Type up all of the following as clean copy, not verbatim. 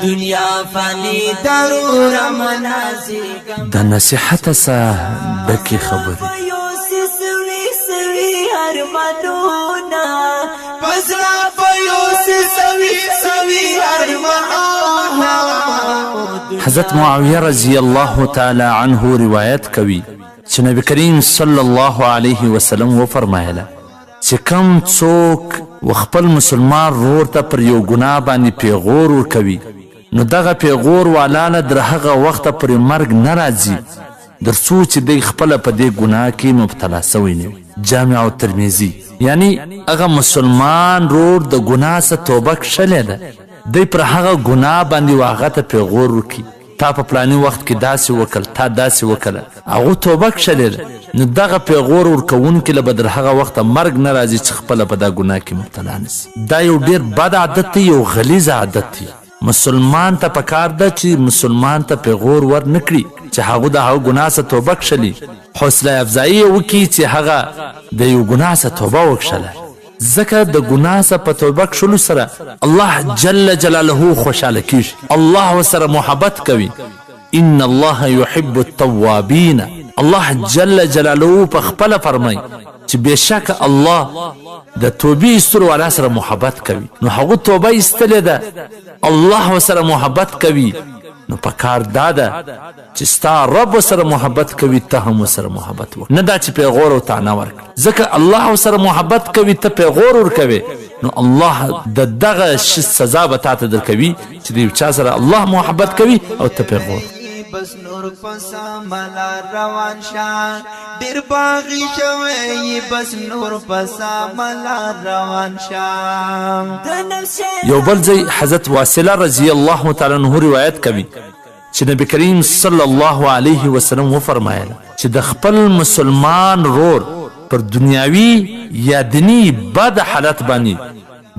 دنیا فانی ضرور منازګم د نصیحت سره ډکې خبرې سوي سوي ارمانونه پزړه پيو سوي سوي ارمانونه. حضرت معاویه رضی الله تعالی عنه روایت کوي چې نبی کریم صلی الله علیه وسلم وفرمایله چې کم څوک خپل مسلمان رور ته پر یو ګناه باندې پیغور ورکوي نو دغه پیغور والا له در هغه وخته پرې مرګ نه راځي در څو چې دی خپله په دې ګناه کې مبتلا سوی نه وي. جامع ترمذي یعنی هغه مسلمان رور د ګناه څخه توبه کښلې ده دی پر هغه ګناه باندې هغه ته پیغور ورکړي تا په پلاني وخت کې داسې وکړ تا داسې وکړه هغو توبه کښلې ده نو دغه پیغور ورکوونکي له به در هغه وخته مرګ نه راځي چې خپله په دا ګناه کې مبتلا نسي. دا یو ډېر بد عادت دی یو غلیظ عادت دی. مسلمان ته پکار ده چې مسلمان ته پیغور ور نه کړي چې هغه د هغه ګناه څخه توبه کښلي حوصله افزایي یې وکړي چې هغه د یو ګناه څخه توبه وکښله ځکه د ګناه څخه په توبه کښلو سره الله جل جلاله خوشحاله کیږي الله ورسره محبت کوي. ان الله يحب التوابین الله جل جلاله په خپله فرمایي چې بېشکه الله د توبې ایستلو والا سره محبت کوي نو هغه توبه ایستلې ده الله ورسره محبت کوي نو پکار دا ده چې ستا رب ورسره محبت کوي ته هم ورسره محبت وکړه نه دا چې پیغور او طعنه ورکړه ځکه الله ورسره محبت کوي ته پیغور ورکوې نو الله د دغه سزا به تا ته درکوي چې د یو چا سره الله محبت کوي او ته پیغور بس نور پسا ملا روان شان ډیر باغی شوی بس نور پسا ملا روان شان. یو بل ځای حضرت واصله رضی الله تعالی عنہ روایت کوي چې نبی کریم صلی الله علیه وسلم وفرمایله چې د خپل مسلمان رور پر دنیاوي یا دینی بد حالت باندې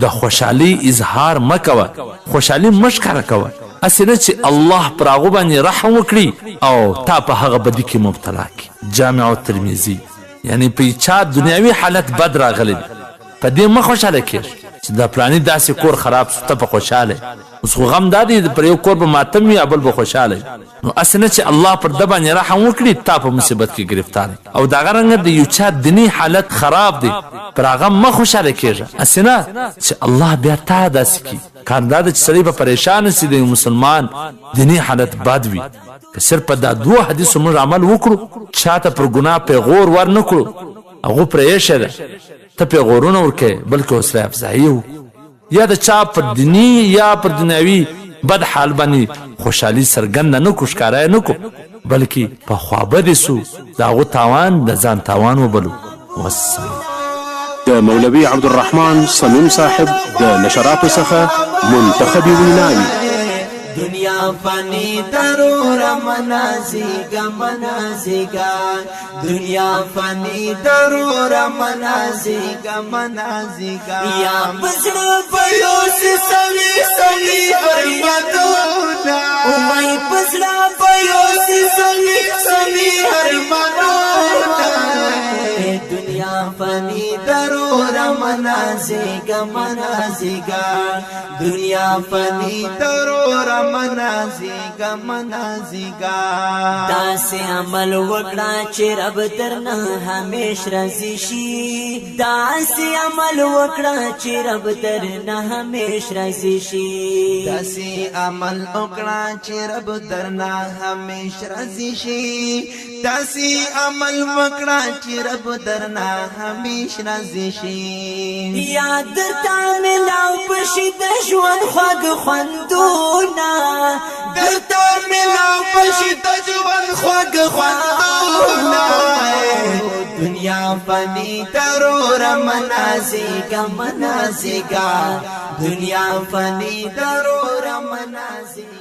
د خوشحالي اظهار مکوه خوشحالي مشکره کوه اسې نه چې الله پر هغو باندې رحم وکړي او تا په هغه بدي کې مبتلا کړي. جامع ترمذي یعنی په چا دنیاوي حالت بد راغلی په دې مه خوشحاله کېږي چې دا پلاني داسې کور خراب شو ته په خوشحاله اوس خو غم دا دی پر یو کور به ماتم وي بل به خوشحاله نو اسې نه چې الله پر ده باندې رحم وکړي تا په مصیبت کې ګرفتار او دغه رنګه د یو چا دیني حالت خراب دی پر هغه مه خوشحاله کېږه اسې نه چې الله بیا تا داسې کړي کار دا ده چې سړی به پریشان سي د مسلمان دیني حالت بد وي که صرف په دا دوه حدیثو موږ عمل وکړو چاته پر ګناه پیغور ور نه کړو هغو پرې ایښې ده ته پیغورونه ورکوې بلکې حوصله افزایي وکړو یا د چا پر دیني یا پر دنیاوي بد حال باندې خوشحالي څرګنده نه کړو ښکاره یې نه کړو بلکې په خوابدې سو د هغو تاوان د ځان تاوان وبلو. والسلام. د مولوي عبدالرحمن صمیم صاحب د نشراتو څخه منتخب ویناوي. دنیا فانی ضرور منازګا منازګا دنیا فانی ضرور منازګا منازګا یا بزړه پيو سوي سوي ارمانونه او مې بزړه پيو سوي سوي ارمانونه دنیا فانی ضرور منازګا منازګا دنیا فانی ضرور منازګا منازګا داسې عمل وکړه چې رب درنه همیش راضي شي داسې عمل وکړه چې رب درنه همیش راضي شي داسې عمل وکړه چې رب درنه همیش راضي شي داسې عمل وکړه چې رب درنه همیش راضي شي یاد درته ملاو پشي د ژوند خوږ خوندونه درته ملاو پشي د ژوند خوږ خوندونه دنیا فانی ضرور منازګا منازګا دنیا فانی ضرور منازګا